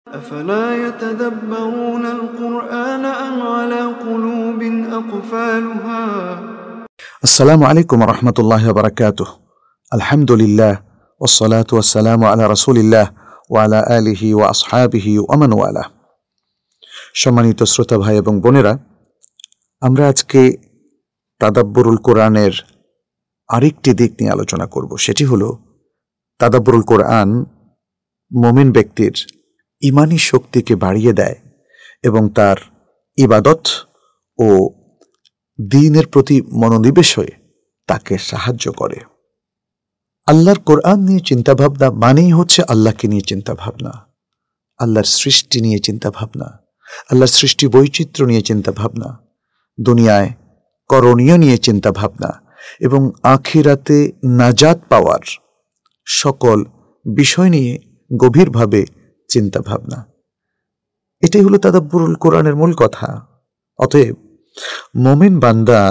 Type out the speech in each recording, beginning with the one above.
أفلا يتدبرون القرآن أم على قلوب أقفالها السلام عليكم ورحمة الله وبركاته. الحمد لله والصلاة والسلام على رسول الله وعلى آله وأصحابه ومن والاه. সম্মানিত শ্রোতা ভাই এবং বোনেরা, আমরা আজকে তাদাব্বুরুল কোরআনের আরেকটি দিক নিয়ে আলোচনা করব। সেটি হলো তাদাব্বুরুল কোরআন মুমিন ব্যক্তির ঈমানি শক্তিকে বাড়িয়ে দেয় এবং তার ইবাদত ও দ্বীনের প্রতি মনোনিবেশ হয়ে তাকে সাহায্য করে। আল্লাহর কোরআন নিয়ে চিন্তাভাবনা মানেই হচ্ছে আল্লাহকে নিয়ে চিন্তাভাবনা, আল্লাহর সৃষ্টি নিয়ে চিন্তাভাবনা, আল্লাহর সৃষ্টি বৈচিত্র্য নিয়ে চিন্তাভাবনা, দুনিয়ায় করণীয় নিয়ে চিন্তাভাবনা এবং আখিরাতে নাজাত পাওয়ার সকল বিষয় নিয়ে গভীরভাবে চিন্তাভাবনা। এটাই হলো তাদাব্বুরুল কোরআনের মূল কথা। অতএব মুমিন বান্দা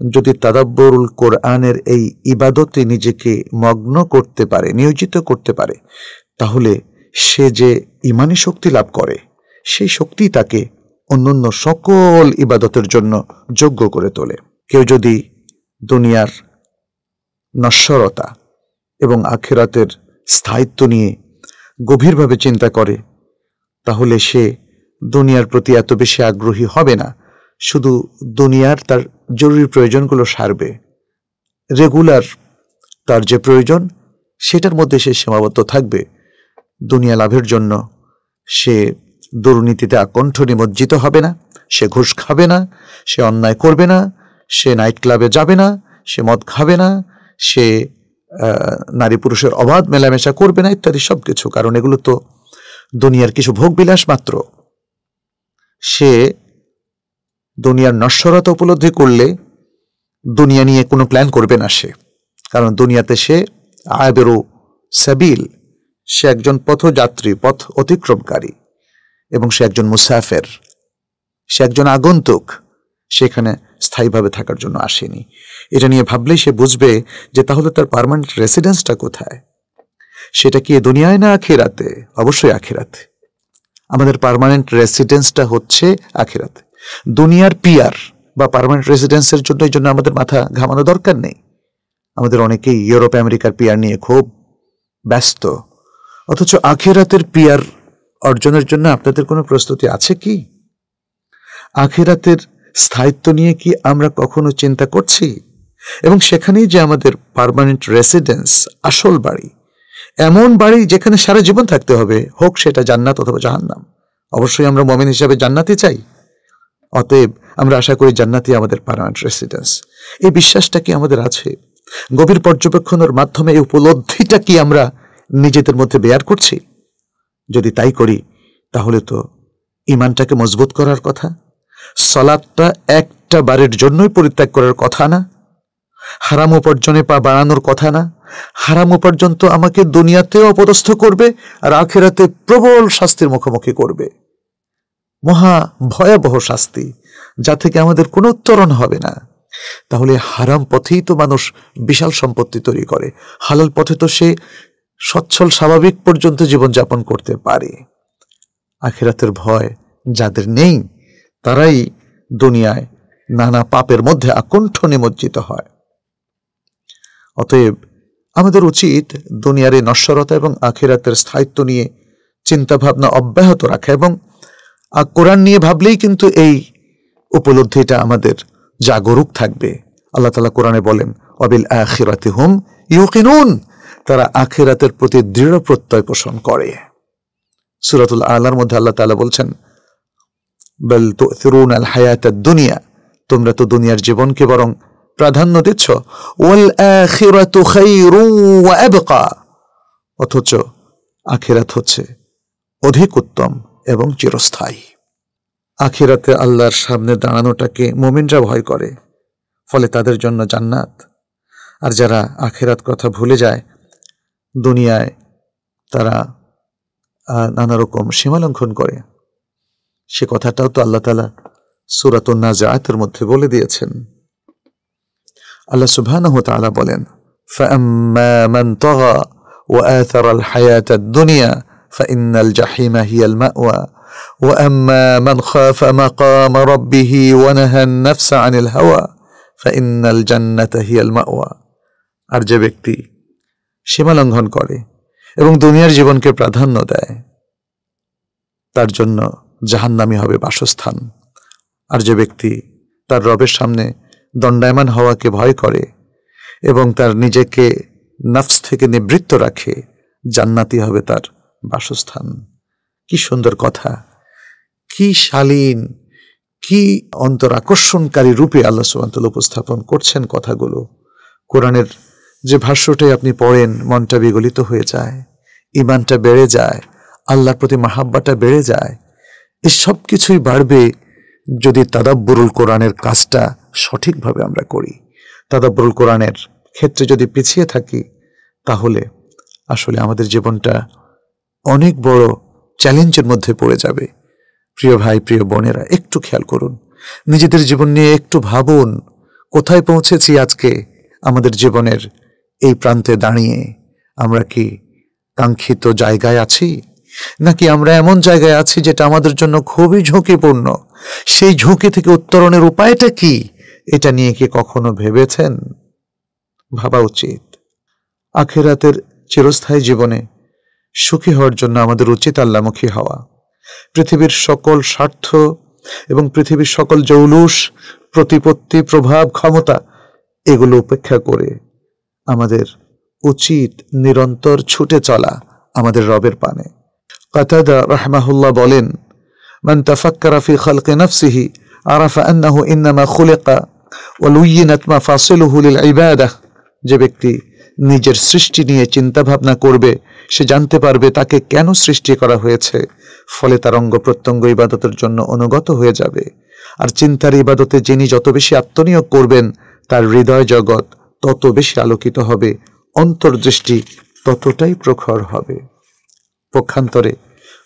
যদি তাদাব্বুরুল কোরআনের এই ইবাদতে নিজেকে মগ্ন করতে পারে, নিয়োজিত করতে পারে, তাহলে সে যে ঈমানি শক্তি লাভ করে সেই শক্তি তাকে অন্যান্য সকল ইবাদতের জন্য যোগ্য করে তোলে। কেউ যদি দুনিয়ার নশ্বরতা এবং আখিরাতের স্থায়িত্ব নিয়ে গভীরভাবে চিন্তা করে, তাহলে সে দুনিয়ার প্রতি এত বেশি আগ্রহী হবে না। শুধু দুনিয়ার তার জরুরি প্রয়োজনগুলো সারবে, রেগুলার তার যে প্রয়োজন সেটার মধ্যে সে সীমাবদ্ধ থাকবে। দুনিয়া লাভের জন্য সে দুর্নীতিতে আকণ্ঠ নিমজ্জিত হবে না, সে ঘুষ খাবে না, সে অন্যায় করবে না, সে নাইট ক্লাবে যাবে না, সে মদ খাবে না, সে নারী পুরুষের অবাধ মেলামেশা করবে না, ইত্যাদি সব কিছু। কারণ এগুলো তো দুনিয়ার কিছু ভোগবিলাস মাত্র। সে দুনিয়ার নশ্বরতা উপলব্ধি করলে দুনিয়া নিয়ে কোনো প্ল্যান করবে না সে, কারণ দুনিয়াতে সে আবেরু সাবিল, সে একজন পথযাত্রী, পথ অতিক্রমকারী, এবং সে একজন মুসাফের, সে একজন আগন্তুক, সেখানে স্থায়ীভাবে থাকার জন্য আসেনি। এটা নিয়ে ভাবলেই সে বুঝবে যে তাহলে তার পার্মানেন্ট রেসিডেন্সটা কোথায়। সেটা কি দুনিয়ায় না আখিরাতে? অবশ্যই আখিরাতে। আমাদের পার্মানেন্ট রেসিডেন্সটা হচ্ছে আখিরাতে। দুনিয়ার পিআর বা পার্মানেন্ট রেসিডেন্সের জন্য এই জন্য আমাদের মাথা ঘামানো দরকার নেই। আমাদের অনেকেই ইউরোপ আমেরিকার পিআর নিয়ে খুব ব্যস্ত, অথচ আখিরাতের পিআর অর্জনের জন্য আপনাদের কোনো প্রস্তুতি আছে কি? আখিরাতের স্থায়িত্ব নিয়ে কি আমরা কখনো চিন্তা করছি? এবং সেখানেই যে আমাদের পার্মানেন্ট রেসিডেন্স, আসল বাড়ি, এমন বাড়ি যেখানে সারা জীবন থাকতে হবে, হোক সেটা জান্নাত অথবা জাহান্নাম। অবশ্যই আমরা মুমিন হিসাবে জান্নাতি চাই। অতএব আমরা আশা করি জান্নাতি আমাদের পার্মানেন্ট রেসিডেন্স। এই বিশ্বাসটা কি আমাদের আছে? গভীর পর্যবেক্ষণের মাধ্যমে এই উপলব্ধিটা কি আমরা নিজেদের মধ্যে বেয়ার করছি? যদি তাই করি তাহলে তো ঈমানটাকে মজবুত করার কথা। সালাতটা একটা বারের জন্যই পরিত্যাগ করার কথা না, হারাম উপার্জনে পা বাড়ানোর কথা না। হারাম উপার্জন তো আমাকে দুনিয়াতেও অপদস্থ করবে আর আখিরাতে প্রবল শাস্তির মুখোমুখি করবে, মহা ভয়াবহ শাস্তি, যা থেকে আমাদের কোনো উত্তরণ হবে না। তাহলে হারাম পথেই তো মানুষ বিশাল সম্পত্তি তৈরি করে, হালাল পথে তো সে সচ্ছল স্বাভাবিক পর্যন্ত জীবনযাপন করতে পারে। আখিরাতের ভয় যাদের নেই তারাই দুনিয়ায় নানা পাপের মধ্যে আকণ্ঠ নিমজ্জিত হয়। অতএব আমাদের উচিত দুনিয়ার এই নশ্বরতা এবং আখিরাতের স্থায়িত্ব নিয়ে চিন্তাভাবনা অব্যাহত রাখা, এবং কোরআন নিয়ে ভাবলেই কিন্তু এই উপলব্ধিটা আমাদের জাগরুক থাকবে। আল্লাহ তাআলা কোরআনে বলেন, ওয়াবিল আখিরাতি হুম ইউকিনুন, তারা আখিরাতের প্রতি দৃঢ় প্রত্যয় পোষণ করে। সূরাতুল আলার মধ্যে আল্লাহ তাআলা বলছেন, বাল তু'থিরুনাল হায়াতাদ দুনিয়া, তোমরা তো দুনিয়ার জীবনকে বরং প্রাধান্য দিচ্ছ, ওয়াল আখিরাতু খায়রুন ওয়া আবকা, অথচ আখিরাত হচ্ছে অধিক উত্তম এবং চিরস্থায়ী। আখিরাতে আল্লাহর সামনে দাঁড়ানোটাকে মুমিনরা ভয় করে, ফলে তাদের জন্য জান্নাত। আর যারা আখিরাত কথা ভুলে যায়, দুনিয়ায় তারা নানা রকম সীমালঙ্ঘন করে, সে কথাটাও তো আল্লাহ তাআলা সূরাতুন নাজিআতের মধ্যে বলে দিয়েছেন। আল্লাহ সুবহানাহু ওয়া তাআলা বলেন, فَأَمَّا مَنْ طَغَى وَآثَرَ الْحَيَاةَ الدُّنْيَا ফাইন্নাল জাহিমা হিয়াল মাওয়া ওয়া আম্মা মান খাফা মাকামা রাব্বিহি ওয়া নাহান নাফসা আনিল হাওয়া ফাইন্নাল জান্নাতা হিয়াল মাওয়া। আর যে ব্যক্তি সীমা লঙ্ঘন করে এবং দুনিয়ার জীবনকে প্রাধান্য দেয় তার জন্য জাহান্নামী হবে বাসস্থান। আর যে ব্যক্তি তার রবের সামনে দণ্ডায়মান হওয়াকে ভয় করে এবং তার নিজেকে নফস থেকে নিবৃত্ত রাখে, জান্নাতি হবে তার বাসস্থান। কি সুন্দর কথা, কি শালীন, কি অন্তর আকর্ষণকারী রূপে আল্লাহ সুবহানাহু ওয়া তাআলা উপস্থাপন করছেন কথাগুলো। কোরআনের যে ভাষ্যটাই আপনি পড়েন মনটা বিগলিত হয়ে যায়, ঈমানটা বেড়ে যায়, আল্লাহর প্রতি মাহাব্বাটা বেড়ে যায়। এই সব কিছুই বাড়বে যদি তাদাব্বুরুল কোরআনের কাজটা সঠিকভাবে আমরা করি। তাদাব্বুরুল কোরআনের ক্ষেত্রে যদি পিছিয়ে থাকি তাহলে আসলে আমাদের জীবনটা অনেক বড় চ্যালেঞ্জের মধ্যে পড়ে যাবে। প্রিয় ভাই, প্রিয় বোনেরা, একটু খেয়াল করুন, নিজেদের জীবন নিয়ে একটু ভাবুন, কোথায় পৌঁছেছি আজকে আমাদের জীবনের এই প্রান্তে দাঁড়িয়ে। আমরা কি কাঙ্ক্ষিত জায়গায় আছি, নাকি আমরা এমন জায়গায় আছি যেটা আমাদের জন্য খুবই ঝুঁকিপূর্ণ? সেই ঝুঁকি থেকে উত্তরণের উপায়টা কি, এটা নিয়ে কি কখনো ভেবেছেন? ভাবা উচিত। আখিরাতের চিরস্থায়ী জীবনে সুখী হওয়ার জন্য আমাদের উচিত আল্লাহমুখী হওয়া। পৃথিবীর সকল স্বার্থ এবং পৃথিবীর সকল জৌলুস, প্রতিপত্তি, প্রভাব, ক্ষমতা এগুলো উপেক্ষা করে আমাদের উচিত নিরন্তর ছুটে চলা আমাদের রবের পানে। কাতাদা রাহমাহুল্লাহ বলেন, মান তাফাক্কারা ফি খালকি নাফসিহি আরাফা আন্নাহু ইন্নামা খুলিকা ওয়া লুয়িনাত মাফাসিলুহু লিল ইবাদাহ। যে ব্যক্তি নিজের সৃষ্টি নিয়ে চিন্তা ভাবনা করবে সে জানতে পারবে তাকে কেন সৃষ্টি করা হয়েছে, ফলে তার অঙ্গ প্রত্যঙ্গ ইবাদতের জন্য অনুগত হয়ে যাবে। আর চিন্তার ইবাদতে যিনি যত বেশি আত্মনিয়োগ করবেন তার হৃদয় জগৎ তত বেশি আলোকিত হবে, অন্তর্দৃষ্টি ততটাই প্রখর হবে। পক্ষান্তরে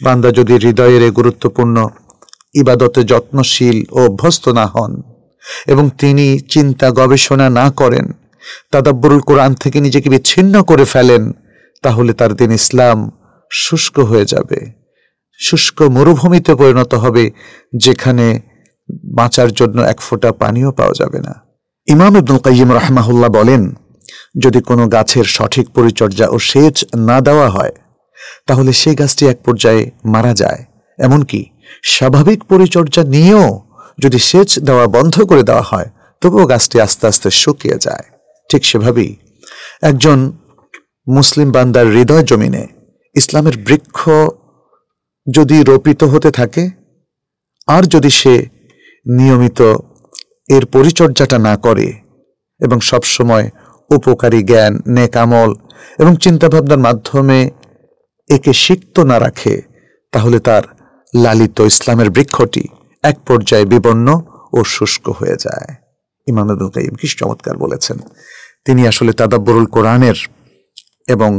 বান্দা যদি হৃদয়ের গুরুত্বপূর্ণ ইবাদতে যত্নশীল ও অভ্যস্ত না হন এবং তিনি চিন্তা গবেষণা না করেন, তাদাব্বুরুল কোরআন থেকে নিজেকে বিচ্ছিন্ন করে ফেলেন, তাহলে তার দিন ইসলাম শুষ্ক হয়ে যাবে, শুষ্ক মরুভূমিতে পরিণত হবে, যেখানে বাঁচার জন্য এক ফোঁটা পানিও পাওয়া যাবে না। ইমাম ইবনুল কাইয়িম রাহমাহুল্লাহ বলেন, যদি কোনো গাছের সঠিক পরিচর্যা ও সেচ না দেওয়া হয় তাহলে সেই গাছটি এক পর্যায়ে মারা যায়। এমনকি স্বাভাবিক পরিচর্যা নিয়েও যদি সেচ দেওয়া বন্ধ করে দেওয়া হয় তবুও গাছটি আস্তে আস্তে শুকিয়ে যায়। ঠিক সেভাবেই একজন মুসলিম বান্দার হৃদয় জমিনে ইসলামের বৃক্ষ যদি রোপিত হতে থাকে আর যদি সে নিয়মিত এর পরিচর্যাটা না করে এবং সবসময় উপকারী জ্ঞান, নেক আমল এবং চিন্তাভাবনার মাধ্যমে একে সিক্ত না রাখে, তাহলে তার লালিত ইসলামের বৃক্ষটি এক পর্যায়ে বিবর্ণ ও শুষ্ক হয়ে যায়। ইমাম ইবনুল কাইয়িম কি চমৎকার বলেছেন। তিনি আসলে তাদাব্বুরুল কোরআনের এবং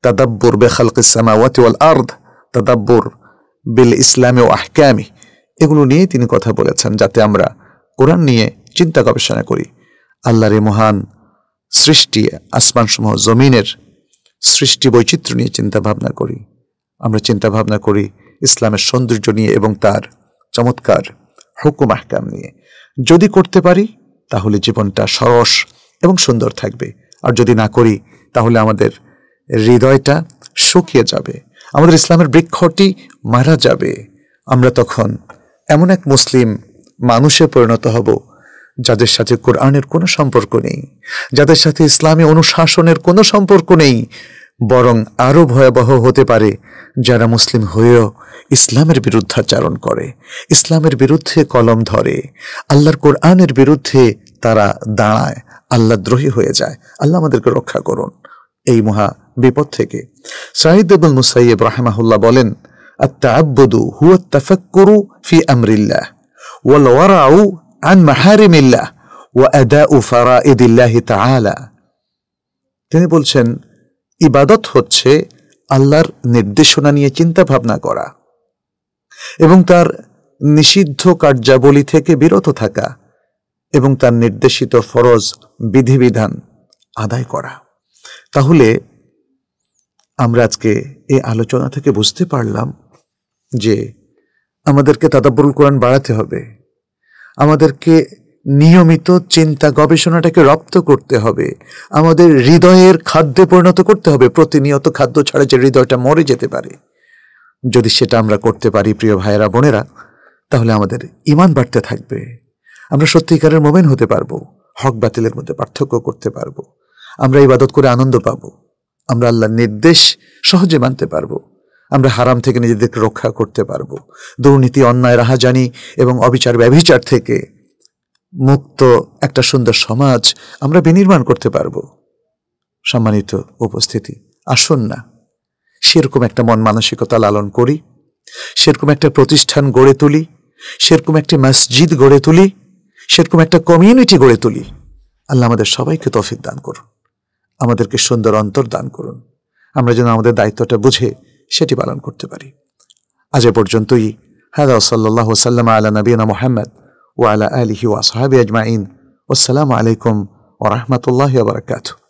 তাদাব্বুর বিখালকিস সামাওয়াতি ওয়াল আরদ, তাদাব্বুর বিল ইসলামি ও আহকামি, এগুলো নিয়ে তিনি কথা বলেছেন, যাতে আমরা কোরআন নিয়ে চিন্তা গবেষণা করি, আল্লাহর এই মহান সৃষ্টি, আসমানসমূহ জমিনের সৃষ্টি বৈচিত্র্য নিয়ে চিন্তা ভাবনা করি। আমরা চিন্তা ভাবনা করি ইসলামের সৌন্দর্য নিয়ে এবং তার চমৎকার হুকুম আহকাম নিয়ে। যদি করতে পারি তাহলে জীবনটা সরস এবং সুন্দর থাকবে, আর যদি না করি তাহলে আমাদের হৃদয়টা শুকিয়ে যাবে, আমাদের ইসলামের বৃক্ষটি মারা যাবে। আমরা তখন এমন এক মুসলিম মানুষে পরিণত হব যাদের সাথে কোরআনের কোনো সম্পর্ক নেই, যাদের সাথে ইসলামী অনুশাসনের কোনো সম্পর্ক নেই, বরং আরো ভয়াবহ হতে পারে যারা মুসলিম হয়েও ইসলামের বিরুদ্ধাচরণ করে, ইসলামের বিরুদ্ধে কলম ধরে, আল্লাহর কোরআনের বিরুদ্ধে তারা দাঁড়ায়, আল্লাহদ্রোহী হয়ে যায়। আল্লাহ আমাদেরকে রক্ষা করুন এই মহা বিপদ থেকে। সাঈদ ইবনুল মুসাইয়্যিব রাহিমাহুল্লাহ বলেন, আত-তাআব্বুদু হুয়া আত-তাফাক্কুরু ফি আমরিল্লাহ ওয়াল ওয়ারাউ আন মাহারিমিল্লাহ ওয়া আদাউ ফারাইদিল্লাহি তাআলা। তিনি বলছেন, ইবাদত হচ্ছে আল্লাহর নির্দেশনা নিয়ে চিন্তা ভাবনা করা এবং তার নিষিদ্ধ কার্যাবলী থেকে বিরত থাকা এবং তার নির্দেশিত ফরজ বিধিবিধান আদায় করা। তাহলে আমরা আজকে এই আলোচনা থেকে বুঝতে পারলাম যে আমাদেরকে তাদাব্বুরুল কোরআন বাড়াতে হবে, আমাদেরকে নিয়মিত চিন্তা গবেষণাটাকে রপ্ত করতে হবে, আমাদের হৃদয়ের খাদ্যে পরিণত করতে হবে। প্রতিনিয়ত খাদ্য ছাড়া যে হৃদয়টা মরে যেতে পারে, যদি সেটা আমরা করতে পারি প্রিয় ভাইয়েরা বোনেরা, তাহলে আমাদের ঈমান বাড়তে থাকবে, আমরা সত্যিকারের মুমিন হতে পারবো, হক বাতিলের মধ্যে পার্থক্য করতে পারবো, আমরা ইবাদত করে আনন্দ পাবো, আমরা আল্লাহর নির্দেশ সহজে মানতে পারবো, আমরা হারাম থেকে নিজেদেরকে রক্ষা করতে পারবো, দুর্নীতি, অন্যায়, রাহাজানি এবং অবিচার ব্যভিচার থেকে মুক্ত একটা সুন্দর সমাজ আমরা বিনির্মাণ করতে পারবো। সম্মানিত উপস্থিতি, আসুন না সেরকম একটা মন মানসিকতা লালন করি, সেরকম একটা প্রতিষ্ঠান গড়ে তুলি, সেরকম একটা মসজিদ গড়ে তুলি, সেরকম একটা কমিউনিটি গড়ে তুলি। আল্লাহ আমাদের সবাইকে তৌফিক দান করুন, আমাদেরকে সুন্দর অন্তর দান করুন, আমরা যেন আমাদের দায়িত্বটা বুঝে সেটি পালন করতে পারি। আজ এ পর্যন্তই। হাদা সাল্লাল্লাহু সাল্লাম আলা নবিয়িনা মুহাম্মদ ওয়া আলা আলিহি ওয়া আসহাবিহি আজমাইন। আসসালামু আলাইকুম ওয়া রাহমাতুল্লাহি ওয়া বারাকাতুহু।